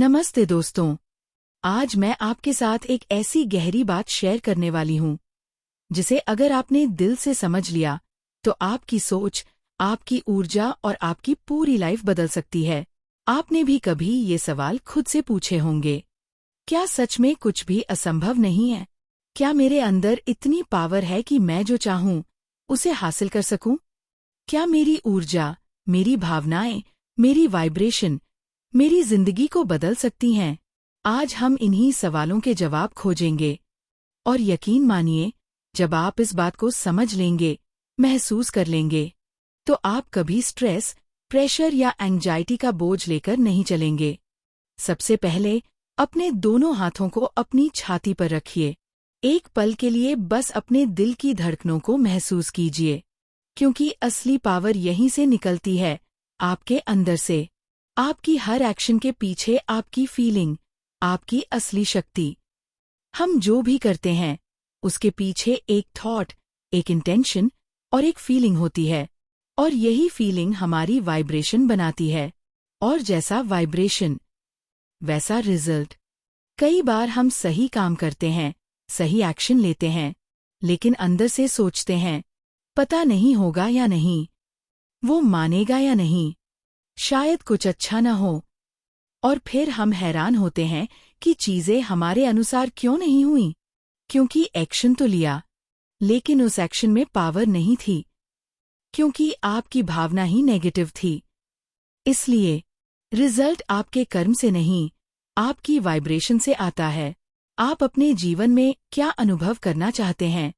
नमस्ते दोस्तों। आज मैं आपके साथ एक ऐसी गहरी बात शेयर करने वाली हूँ जिसे अगर आपने दिल से समझ लिया तो आपकी सोच, आपकी ऊर्जा और आपकी पूरी लाइफ बदल सकती है। आपने भी कभी ये सवाल खुद से पूछे होंगे, क्या सच में कुछ भी असंभव नहीं है? क्या मेरे अंदर इतनी पावर है कि मैं जो चाहूँ उसे हासिल कर सकूं? क्या मेरी ऊर्जा, मेरी भावनाएं, मेरी वाइब्रेशन मेरी जिंदगी को बदल सकती हैं? आज हम इन्हीं सवालों के जवाब खोजेंगे। और यकीन मानिए, जब आप इस बात को समझ लेंगे, महसूस कर लेंगे, तो आप कभी स्ट्रेस, प्रेशर या एंजाइटी का बोझ लेकर नहीं चलेंगे। सबसे पहले अपने दोनों हाथों को अपनी छाती पर रखिए। एक पल के लिए बस अपने दिल की धड़कनों को महसूस कीजिए, क्योंकि असली पावर यहीं से निकलती है, आपके अंदर से। आपकी हर एक्शन के पीछे आपकी फीलिंग, आपकी असली शक्ति। हम जो भी करते हैं उसके पीछे एक थॉट, एक इंटेंशन और एक फीलिंग होती है, और यही फीलिंग हमारी वाइब्रेशन बनाती है। और जैसा वाइब्रेशन वैसा रिजल्ट। कई बार हम सही काम करते हैं, सही एक्शन लेते हैं, लेकिन अंदर से सोचते हैं, पता नहीं होगा या नहीं, वो मानेगा या नहीं, शायद कुछ अच्छा न हो। और फिर हम हैरान होते हैं कि चीजें हमारे अनुसार क्यों नहीं हुई, क्योंकि एक्शन तो लिया, लेकिन उस एक्शन में पावर नहीं थी, क्योंकि आपकी भावना ही नेगेटिव थी। इसलिए रिजल्ट आपके कर्म से नहीं, आपकी वाइब्रेशन से आता है। आप अपने जीवन में क्या अनुभव करना चाहते हैं?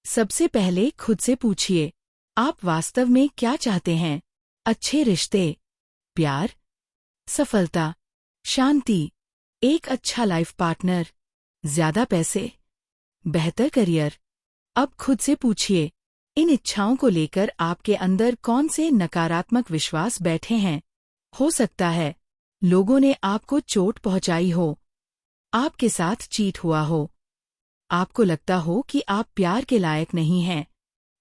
सबसे पहले खुद से पूछिए, आप वास्तव में क्या चाहते हैं? अच्छे रिश्ते, प्यार, सफलता, शांति, एक अच्छा लाइफ पार्टनर, ज्यादा पैसे, बेहतर करियर। अब खुद से पूछिए, इन इच्छाओं को लेकर आपके अंदर कौन से नकारात्मक विश्वास बैठे हैं? हो सकता है लोगों ने आपको चोट पहुंचाई हो, आपके साथ चीट हुआ हो, आपको लगता हो कि आप प्यार के लायक नहीं हैं।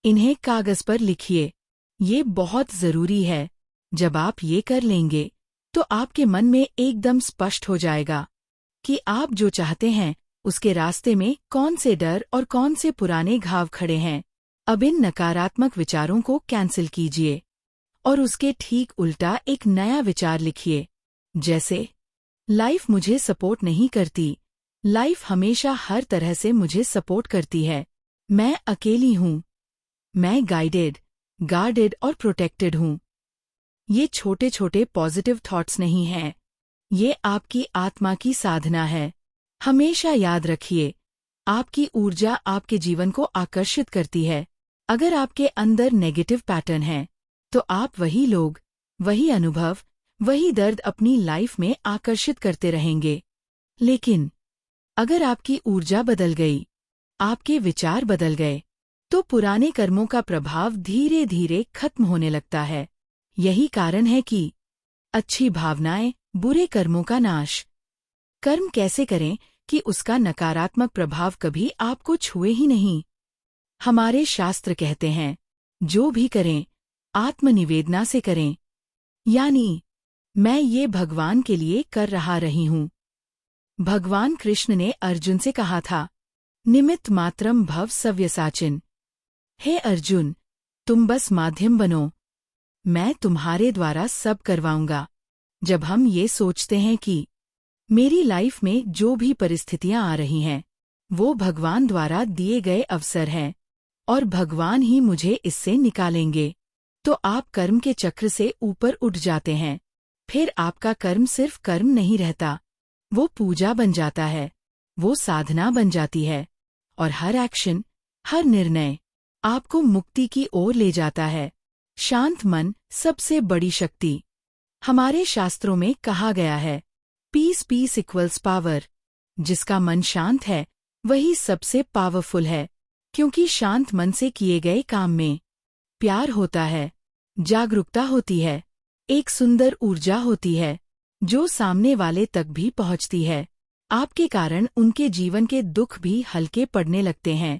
इन्हें कागज पर लिखिए, ये बहुत जरूरी है। जब आप ये कर लेंगे तो आपके मन में एकदम स्पष्ट हो जाएगा कि आप जो चाहते हैं उसके रास्ते में कौन से डर और कौन से पुराने घाव खड़े हैं। अब इन नकारात्मक विचारों को कैंसिल कीजिए और उसके ठीक उल्टा एक नया विचार लिखिए, जैसे लाइफ मुझे सपोर्ट नहीं करती, लाइफ हमेशा हर तरह से मुझे सपोर्ट करती है, मैं अकेली हूँ, मैं गार्डेड और प्रोटेक्टेड हूँ। ये छोटे छोटे पॉजिटिव थॉट्स नहीं हैं, ये आपकी आत्मा की साधना है। हमेशा याद रखिए, आपकी ऊर्जा आपके जीवन को आकर्षित करती है। अगर आपके अंदर नेगेटिव पैटर्न है, तो आप वही लोग, वही अनुभव, वही दर्द अपनी लाइफ में आकर्षित करते रहेंगे। लेकिन अगर आपकी ऊर्जा बदल गई, आपके विचार बदल गए, तो पुराने कर्मों का प्रभाव धीरे धीरे खत्म होने लगता है। यही कारण है कि अच्छी भावनाएं, बुरे कर्मों का नाश। कर्म कैसे करें कि उसका नकारात्मक प्रभाव कभी आपको छुए ही नहीं? हमारे शास्त्र कहते हैं, जो भी करें आत्मनिवेदना से करें, यानी मैं ये भगवान के लिए कर रही हूँ। भगवान कृष्ण ने अर्जुन से कहा था, निमित्त मात्रम भव सव्यसाचिन। हे अर्जुन, तुम बस माध्यम बनो, मैं तुम्हारे द्वारा सब करवाऊंगा। जब हम ये सोचते हैं कि मेरी लाइफ में जो भी परिस्थितियां आ रही हैं, वो भगवान द्वारा दिए गए अवसर हैं और भगवान ही मुझे इससे निकालेंगे, तो आप कर्म के चक्र से ऊपर उठ जाते हैं। फिर आपका कर्म सिर्फ कर्म नहीं रहता, वो पूजा बन जाता है, वो साधना बन जाती है, और हर एक्शन, हर निर्णय आपको मुक्ति की ओर ले जाता है। शांत मन सबसे बड़ी शक्ति। हमारे शास्त्रों में कहा गया है, पीस इक्वल्स पावर। जिसका मन शांत है वही सबसे पावरफुल है, क्योंकि शांत मन से किए गए काम में प्यार होता है, जागरूकता होती है, एक सुंदर ऊर्जा होती है जो सामने वाले तक भी पहुंचती है। आपके कारण उनके जीवन के दुख भी हल्के पड़ने लगते हैं।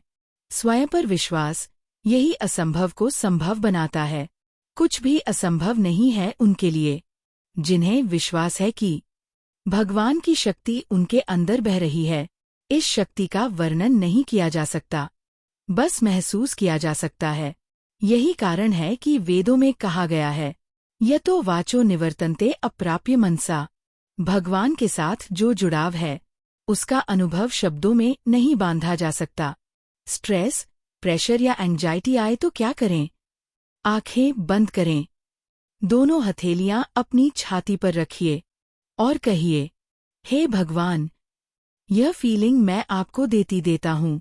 स्वयं पर विश्वास, यही असंभव को संभव बनाता है। कुछ भी असंभव नहीं है उनके लिए, जिन्हें विश्वास है कि भगवान की शक्ति उनके अंदर बह रही है। इस शक्ति का वर्णन नहीं किया जा सकता, बस महसूस किया जा सकता है। यही कारण है कि वेदों में कहा गया है, यतो वाचो निवर्तन्ते अप्राप्य मनसा। भगवान के साथ जो जुड़ाव है, उसका अनुभव शब्दों में नहीं बांधा जा सकता। स्ट्रेस, प्रेशर या एंजाइटी आए तो क्या करें? आंखें बंद करें, दोनों हथेलियां अपनी छाती पर रखिए और कहिए, हे भगवान, यह फीलिंग मैं आपको देता हूँ।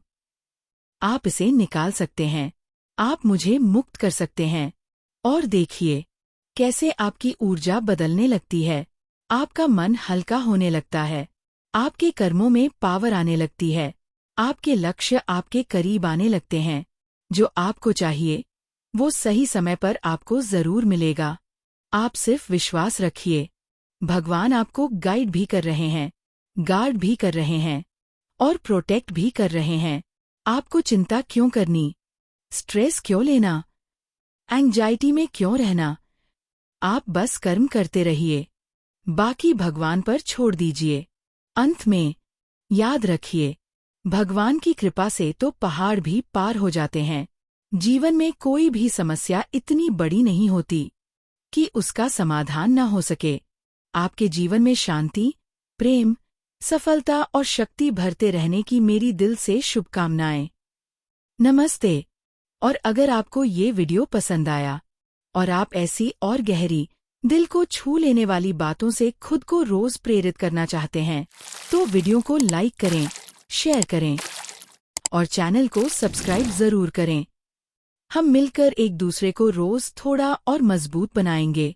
आप इसे निकाल सकते हैं, आप मुझे मुक्त कर सकते हैं। और देखिए कैसे आपकी ऊर्जा बदलने लगती है। आपका मन हल्का होने लगता है, आपके कर्मों में पावर आने लगती है, आपके लक्ष्य आपके करीब आने लगते हैं। जो आपको चाहिए वो सही समय पर आपको जरूर मिलेगा। आप सिर्फ विश्वास रखिए। भगवान आपको गाइड भी कर रहे हैं, गार्ड भी कर रहे हैं और प्रोटेक्ट भी कर रहे हैं। आपको चिंता क्यों करनी? स्ट्रेस क्यों लेना? एंजाइटी में क्यों रहना? आप बस कर्म करते रहिए, बाकी भगवान पर छोड़ दीजिए। अंत में याद रखिए, भगवान की कृपा से तो पहाड़ भी पार हो जाते हैं। जीवन में कोई भी समस्या इतनी बड़ी नहीं होती कि उसका समाधान न हो सके। आपके जीवन में शांति, प्रेम, सफलता और शक्ति भरते रहने की मेरी दिल से शुभकामनाएं। नमस्ते। और अगर आपको ये वीडियो पसंद आया और आप ऐसी और गहरी, दिल को छू लेने वाली बातों से खुद को रोज प्रेरित करना चाहते हैं, तो वीडियो को लाइक करें, शेयर करें और चैनल को सब्सक्राइब जरूर करें। हम मिलकर एक दूसरे को रोज थोड़ा और मजबूत बनाएंगे।